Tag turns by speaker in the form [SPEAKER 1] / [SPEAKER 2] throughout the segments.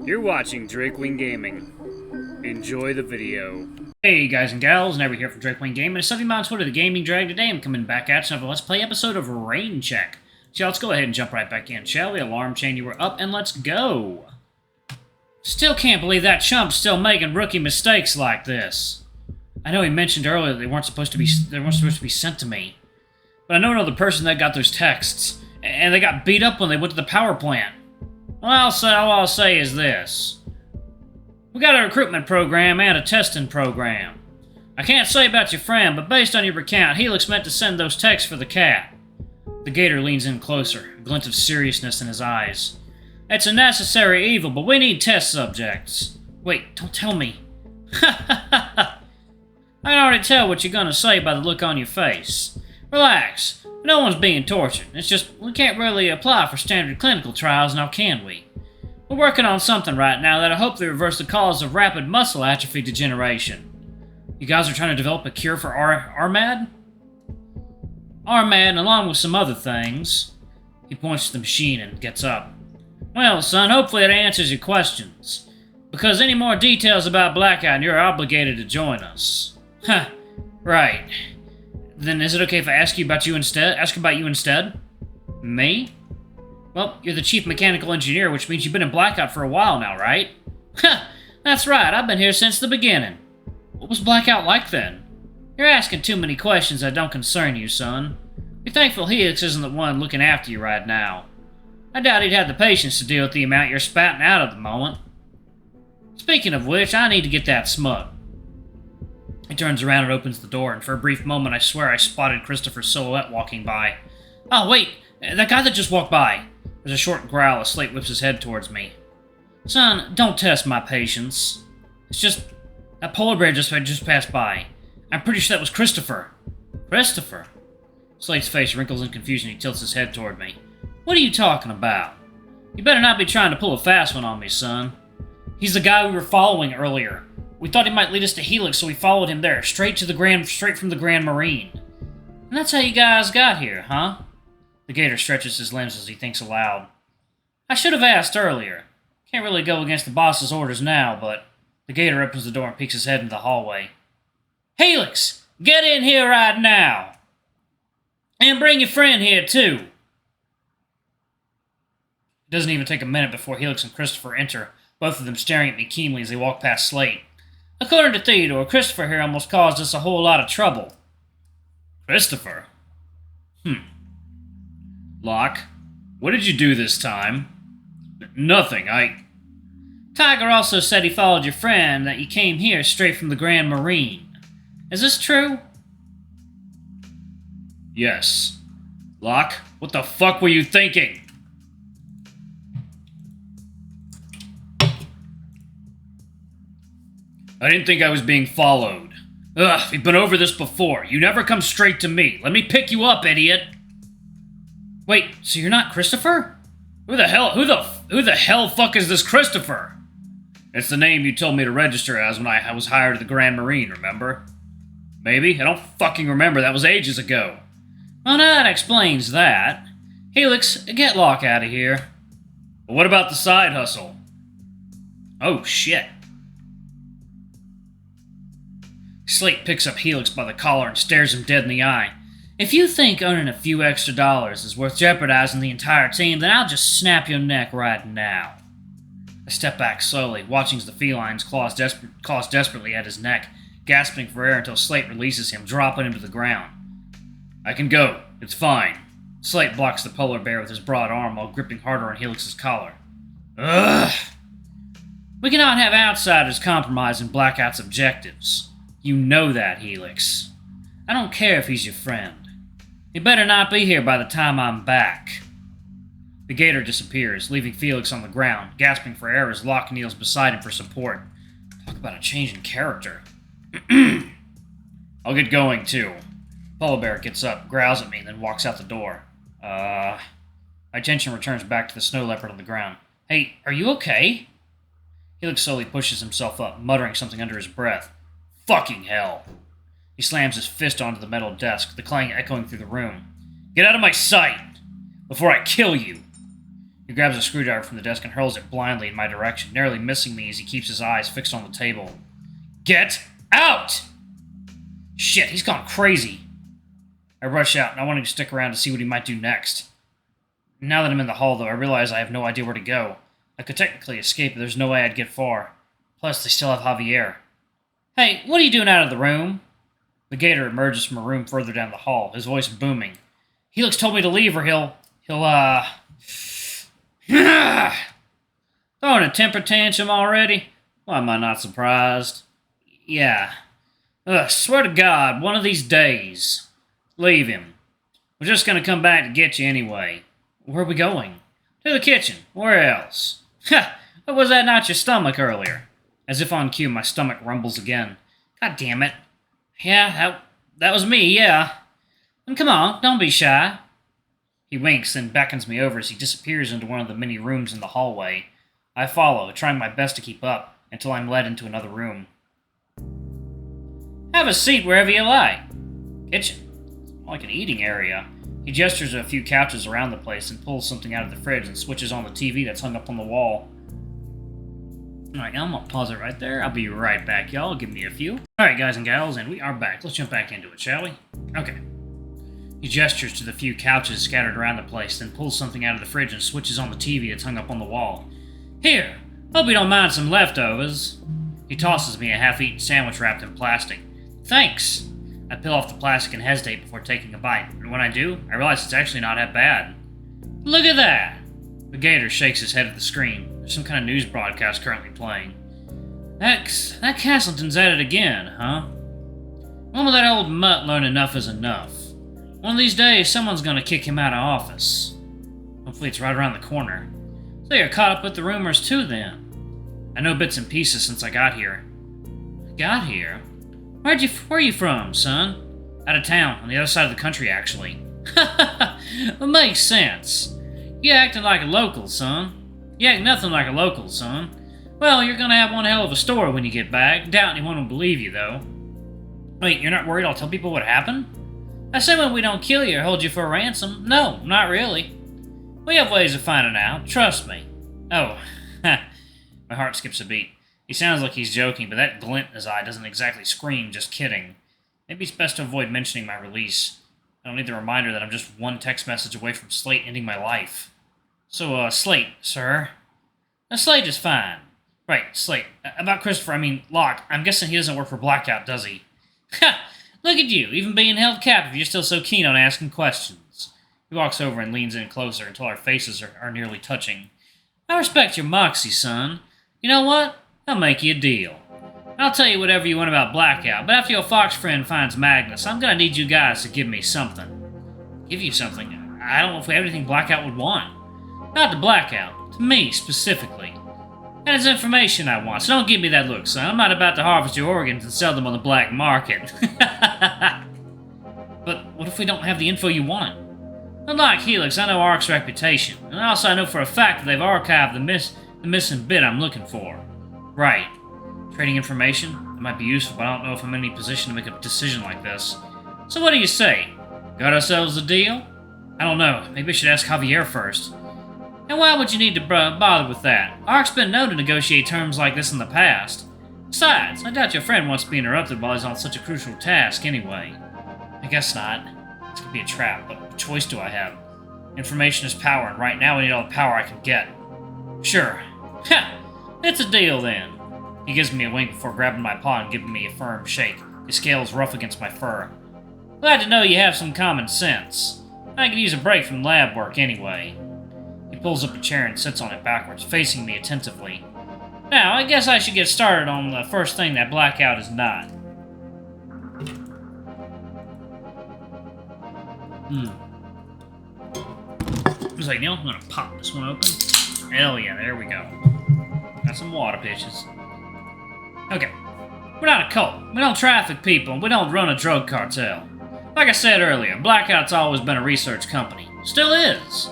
[SPEAKER 1] You're watching Drakewing Gaming. Enjoy the video.
[SPEAKER 2] Hey guys and gals, Never here from Drakewing Gaming. It's something on Twitter, the Gaming Drag. Today I'm coming back at you with a Let's Play episode of Rain Check. So let's go ahead and jump right back in, shall we? Alarm chain, you were up, and let's go. Still can't believe that chump's still making rookie mistakes like this. I know he mentioned earlier that they weren't supposed to be sent to me. But I know another person that got those texts, and they got beat up when they went to the power plant. Well, all I'll say is this. We got a recruitment program and a testing program. I can't say about your friend, but based on your recount, he looks meant to send those texts for the cat. The gator leans in closer, a glint of seriousness in his eyes. It's a necessary evil, but we need test subjects. Wait, don't tell me. I can already tell what you're gonna say by the look on your face. Relax. No one's being tortured. It's just, we can't really apply for standard clinical trials now, can we? We're working on something right now that'll hopefully reverse the cause of rapid muscle atrophy degeneration. You guys are trying to develop a cure for RMAD? RMAD, along with some other things. He points to the machine and gets up. Well, son, hopefully it answers your questions. Because any more details about Blackout, you're obligated to join us. Huh, right. Then is it okay if I ask about you instead? Me? Well, you're the chief mechanical engineer, which means you've been in Blackout for a while now, right? Ha! That's right, I've been here since the beginning. What was Blackout like then? You're asking too many questions that don't concern you, son. You're thankful Helix isn't the one looking after you right now. I doubt he'd have the patience to deal with the amount you're spouting out at the moment. Speaking of which, I need to get that smug. He turns around and opens the door, and for a brief moment I swear I spotted Christopher's silhouette walking by. Oh, wait! That guy that just walked by! There's a short growl as Slate whips his head towards me. Son, don't test my patience. It's just... that polar bear just passed by. I'm pretty sure that was Christopher. Christopher? Slate's face wrinkles in confusion. He tilts his head toward me. What are you talking about? You better not be trying to pull a fast one on me, son. He's the guy we were following earlier. We thought he might lead us to Helix, so we followed him there, straight from the Grand Marine. And that's how you guys got here, huh? The gator stretches his limbs as he thinks aloud. I should have asked earlier. Can't really go against the boss's orders now, but... The gator opens the door and peeks his head into the hallway. Helix! Get in here right now! And bring your friend here, too! It doesn't even take a minute before Helix and Christopher enter, both of them staring at me keenly as they walk past Slate. According to Theo, Christopher here almost caused us a whole lot of trouble. Christopher? Locke, what did you do this time? Nothing, Tiger also said he followed your friend, that you came here straight from the Grand Marine. Is this true? Yes. Locke, what the fuck were you thinking? I didn't think I was being followed. Ugh, we've been over this before. You never come straight to me. Let me pick you up, idiot. Wait, so you're not Christopher? Who the hell fuck is this Christopher? It's the name you told me to register as when I was hired at the Grand Marine, remember? Maybe? I don't fucking remember. That was ages ago. Well, now that explains that. Helix, get Locke out of here. But what about the side hustle? Oh, shit. Slate picks up Helix by the collar and stares him dead in the eye. If you think earning a few extra dollars is worth jeopardizing the entire team, then I'll just snap your neck right now. I step back slowly, watching as the felines claws desperately at his neck, gasping for air until Slate releases him, dropping him to the ground. I can go. It's fine. Slate blocks the polar bear with his broad arm while gripping harder on Helix's collar. Ugh! We cannot have outsiders compromising Blackout's objectives. You know that, Helix. I don't care if he's your friend. He better not be here by the time I'm back. The gator disappears, leaving Felix on the ground, gasping for air as Locke kneels beside him for support. Talk about a change in character. I'll get going, too. Polar bear gets up, growls at me, and then walks out the door. My attention returns back to the snow leopard on the ground. Hey, are you okay? Helix slowly pushes himself up, muttering something under his breath. Fucking hell. He slams his fist onto the metal desk, the clang echoing through the room. Get out of my sight! Before I kill you! He grabs a screwdriver from the desk and hurls it blindly in my direction, narrowly missing me as he keeps his eyes fixed on the table. Get out! Shit, he's gone crazy. I rush out, not wanting to stick around to see what he might do next. Now that I'm in the hall, though, I realize I have no idea where to go. I could technically escape, but there's no way I'd get far. Plus, they still have Javier. Hey, what are you doing out of the room? The gator emerges from a room further down the hall, his voice booming. Helix told me to leave or he'll throwing a temper tantrum already? Why am I not surprised? Yeah. Swear to God, one of these days. Leave him. We're just gonna come back to get you anyway. Where are we going? To the kitchen. Where else? Ha! Was that not your stomach earlier? As if on cue, my stomach rumbles again. God damn it. Yeah, that was me, yeah. And come on, don't be shy. He winks and beckons me over as he disappears into one of the many rooms in the hallway. I follow, trying my best to keep up, until I'm led into another room. Have a seat wherever you like. Kitchen. Like an eating area. He gestures to a few couches around the place and pulls something out of the fridge and switches on the TV that's hung up on the wall. Alright, I'm gonna pause it right there. I'll be right back, y'all. Give me a few. Alright, guys and gals, and we are back. Let's jump back into it, shall we? Okay. He gestures to the few couches scattered around the place, then pulls something out of the fridge and switches on the TV that's hung up on the wall. Here, hope you don't mind some leftovers. He tosses me a half-eaten sandwich wrapped in plastic. Thanks. I peel off the plastic and hesitate before taking a bite, and when I do, I realize it's actually not that bad. Look at that! The gator shakes his head at the screen. There's some kind of news broadcast currently playing. That Castleton's at it again, huh? When will that old mutt learn enough is enough? One of these days, someone's gonna kick him out of office. Hopefully it's right around the corner. So you're caught up with the rumors too, then? I know bits and pieces since I got here. Got here? Where are you from, son? Out of town, on the other side of the country, actually. It makes sense. You acting like a local, son. You act nothing like a local, son. Well, you're gonna have one hell of a story when you get back. Doubt anyone will believe you, though. Wait, you're not worried I'll tell people what happened? Assuming we don't kill you or hold you for a ransom. No, not really. We have ways of finding out. Trust me. Oh, my heart skips a beat. He sounds like he's joking, but that glint in his eye doesn't exactly scream, just kidding. Maybe it's best to avoid mentioning my release. I don't need the reminder that I'm just one text message away from Slate ending my life. So, Slate, sir. Slate is fine. Right, Slate. About Christopher, Locke. I'm guessing he doesn't work for Blackout, does he? Ha! Look at you, even being held captive, you're still so keen on asking questions. He walks over and leans in closer until our faces are nearly touching. I respect your moxie, son. You know what? I'll make you a deal. I'll tell you whatever you want about Blackout, but after your fox friend finds Magnus, I'm gonna need you guys to give me something. Give you something? I don't know if we have anything Blackout would want. Not to Blackout. To me, specifically. That is information I want, so don't give me that look, son. I'm not about to harvest your organs and sell them on the black market. But what if we don't have the info you want? Unlike Helix, I know ARC's reputation, and also I know for a fact that they've archived the missing bit I'm looking for. Right. Trading information? That might be useful, but I don't know if I'm in any position to make a decision like this. So what do you say? Got ourselves a deal? I don't know. Maybe I should ask Javier first. And why would you need to bother with that? ARC's been known to negotiate terms like this in the past. Besides, I doubt your friend wants to be interrupted while he's on such a crucial task anyway. I guess not. This could be a trap, but what choice do I have? Information is power, and right now I need all the power I can get. Sure. Ha! It's a deal then. He gives me a wink before grabbing my paw and giving me a firm shake. His scales rough against my fur. Glad to know you have some common sense. I could use a break from lab work anyway. He pulls up a chair and sits on it backwards, facing me attentively. Now, I guess I should get started on the first thing that Blackout is not. I was like, I'm gonna pop this one open. Hell yeah, there we go. Got some water pitches. Okay. We're not a cult. We don't traffic people, and we don't run a drug cartel. Like I said earlier, Blackout's always been a research company. Still is.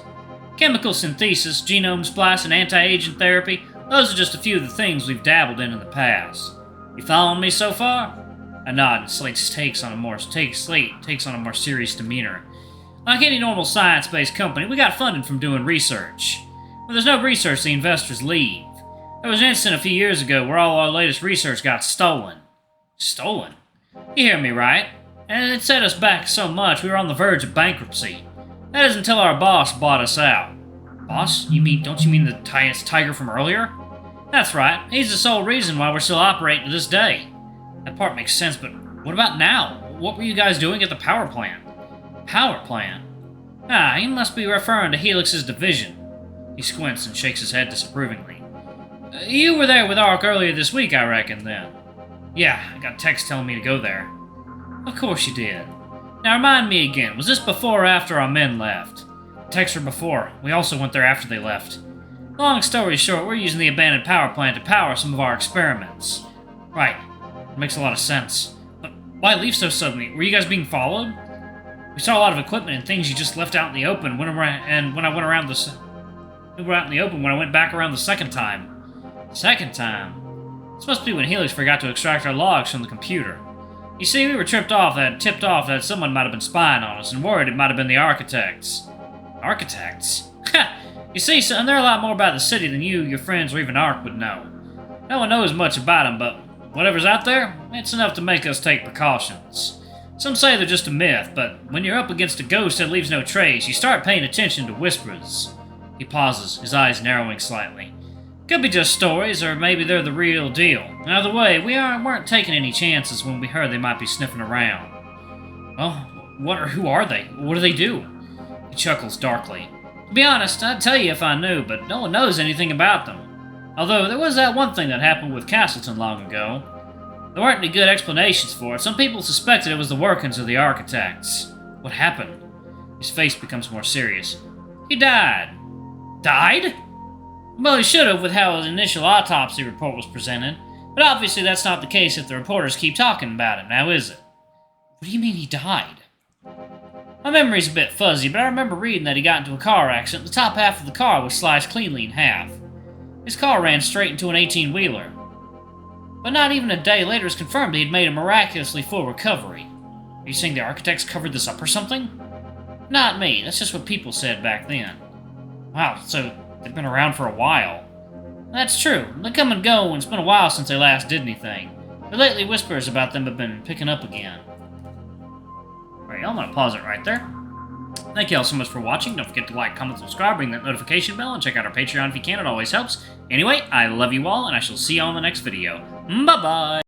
[SPEAKER 2] Chemical synthesis, genome splice, and anti-aging therapy, those are just a few of the things we've dabbled in the past. You following me so far? I nod, and Slate takes on a more serious demeanor. Like any normal science-based company, we got funded from doing research. When there's no research, the investors leave. There was an incident a few years ago where all our latest research got stolen. Stolen? You hear me right? And it set us back so much we were on the verge of bankruptcy. That is until our boss bought us out. Boss? Don't you mean the tiger from earlier? That's right. He's the sole reason why we're still operating to this day. That part makes sense, but what about now? What were you guys doing at the power plant? Power plant? Ah, you must be referring to Helix's division. He squints and shakes his head disapprovingly. You were there with Ark earlier this week, I reckon, then. Yeah, I got a text telling me to go there. Of course you did. Now remind me again, was this before or after our men left? Texts were before. We also went there after they left. Long story short, we're using the abandoned power plant to power some of our experiments. Right. It makes a lot of sense. But why leave so suddenly? Were you guys being followed? We saw a lot of equipment and things you just left out in the open when I went back around the second time. Second time? This must be when Helix forgot to extract our logs from the computer. You see, we were tipped off that someone might have been spying on us and worried it might have been the architects. Architects? Ha! You see, son, they're a lot more about the city than you, your friends, or even Ark would know. No one knows much about them, but whatever's out there, it's enough to make us take precautions. Some say they're just a myth, but when you're up against a ghost that leaves no trace, you start paying attention to whispers. He pauses, his eyes narrowing slightly. Could be just stories, or maybe they're the real deal. Either way, we weren't taking any chances when we heard they might be sniffing around. Well, who are they? What do they do? He chuckles darkly. To be honest, I'd tell you if I knew, but no one knows anything about them. Although, there was that one thing that happened with Castleton long ago. There weren't any good explanations for it. Some people suspected it was the workings of the architects. What happened? His face becomes more serious. He died. Died? Well, he should have with how his initial autopsy report was presented, but obviously that's not the case if the reporters keep talking about him, now is it? What do you mean he died? My memory's a bit fuzzy, but I remember reading that he got into a car accident. The top half of the car was sliced cleanly in half. His car ran straight into an 18-wheeler. But not even a day later it's confirmed he had made a miraculously full recovery. Are you saying the architects covered this up or something? Not me, that's just what people said back then. Wow, so they've been around for a while. That's true. They come and go, and it's been a while since they last did anything. But lately, whispers about them have been picking up again. Alright, y'all, I'm going to pause it right there. Thank you all so much for watching. Don't forget to like, comment, subscribe, ring that notification bell, and check out our Patreon if you can. It always helps. Anyway, I love you all, and I shall see you all in the next video. Bye-bye!